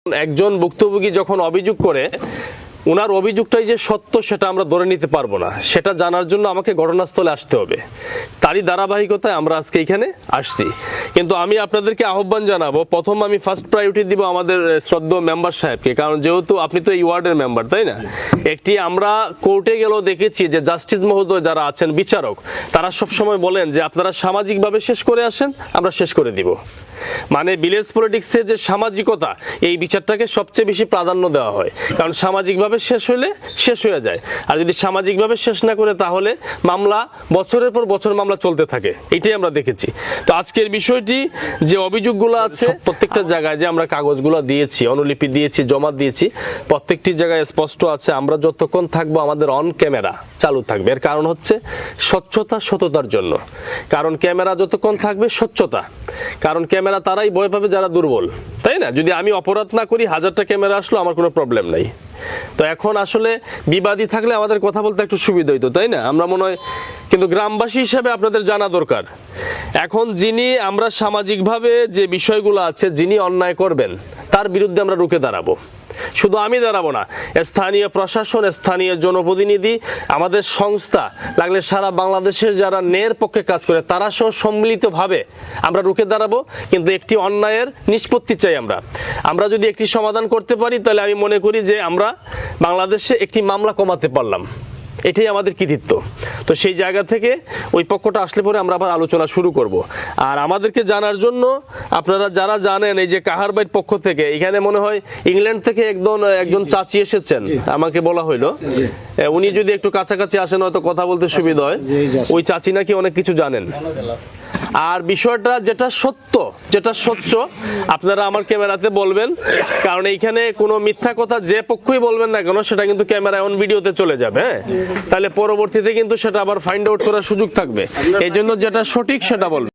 একজন ভুক্তভোগী যখন অভিযোগ করে ওনার অভিযোগটাই যে সত্য সেটা আমরা ধরে নিতে পারবো না, সেটা জানার জন্য আমাকে ঘটনাস্থলে আসতে হবে। তারই ধারাবাহিকতায় আমরা আজকে এখানে আসছি। কিন্তু আমি আপনাদেরকে আহ্বান জানাবো, প্রথম আমি ফার্স্ট প্রায়োরিটি দিব আমাদের শ্রদ্ধেয় মেম্বার সাহেবকে, কারণ যেহেতু আপনি তো এই ওয়ার্ডের মেম্বার, তাই না? একটি আমরা কোর্টে গেলেও দেখেছি যে জাস্টিস মহোদয় যারা আছেন বিচারক, তারা সবসময় বলেন যে আপনারা সামাজিকভাবে শেষ করে আসেন, আমরা শেষ করে দিব। মানে ভিলেজ পলিটিক্সে যে সামাজিকতা, এই বিচারটাকে সবচেয়ে বেশি প্রাধান্য দেওয়া হয়, কারণ সামাজিকভাবে শেষ হলে শেষ হয়ে যায়। আর যদি সামাজিকভাবে শেষ না করে তাহলে মামলা বছরের পর বছর মামলা চলতে থাকে, এটাই আমরা দেখেছি। তো আজকের বিষয়টি যে অভিযোগগুলো আছে প্রত্যেকটা জায়গায় যে আমরা কাগজগুলো দিয়েছি, অনুলিপি দিয়েছি, জমা দিয়েছি, প্রত্যেকটি জায়গায় স্পষ্ট আছে আমরা যতক্ষণ থাকবো আমাদের অন ক্যামেরা চালু থাকবে। এর কারণ হচ্ছে স্বচ্ছতা, সততার জন্য। কারণ ক্যামেরা যতক্ষণ থাকবে স্বচ্ছতা, কারণ ক্যামেরা তারাই ভয় পাবে যারা দুর্বল, তাই না? যদি আমি অপরাধ না করি, হাজারটা ক্যামেরা আসলো আমার কোনো প্রবলেম নাই। তো এখন আসলে বিবাদী থাকলে আমাদের কথা বলতে একটু সুবিধা হইতো, তাই না? আমরা মনে হয়, কিন্তু গ্রামবাসী হিসেবে আপনাদের জানা দরকার, এখন যিনি আমরা সামাজিকভাবে যে বিষয়গুলো আছে, যিনি অন্যায় করবেন তার বিরুদ্ধে আমরা রুখে দাঁড়াবো। শুধু আমি দাঁড়াবো না, স্থানীয় প্রশাসন, স্থানীয় জনপ্রতিনিধি, আমাদের সংস্থা, লাগলে সারা বাংলাদেশের যারা ন্যায়ের পক্ষে কাজ করে তারা সহ সম্মিলিতভাবে আমরা রুখে দাঁড়াবো। কিন্তু একটি অন্যায়ের নিষ্পত্তি চাই আমরা যদি একটি সমাধান করতে পারি, তাহলে আমি মনে করি যে আমরা বাংলাদেশে একটি মামলা কমাতে পারলাম, এটাই আমাদের কৃতিত্ব। তো সেই জায়গা থেকে ওই পক্ষটা আসলে পরে আমরা আবার আলোচনা শুরু করব। আর আমাদেরকে জানার জন্য আপনারা যারা জানেন, এই যে কাহারবাইট পক্ষ থেকে এখানে মনে হয় ইংল্যান্ড থেকে একজন চাচি এসেছেন, আমাকে বলা হইলো। উনি যদি একটু কাছাকাছি আসেন হয়তো কথা বলতে সুবিধা হয়। ওই চাচি নাকি অনেক কিছু জানেন। আর বিষয়টা যেটা সত্য, যেটা স্বচ্ছ, আপনারা আমার ক্যামেরাতে বলবেন, কারণ এইখানে কোনো মিথ্যা কথা যে পক্ষই বলবেন না কেন সেটা কিন্তু ক্যামেরায় অন ভিডিওতে চলে যাবে। হ্যাঁ, তাহলে পরবর্তীতে কিন্তু সেটা আবার ফাইন্ড আউট করার সুযোগ থাকবে। এই জন্য যেটা সঠিক সেটা বলবেন।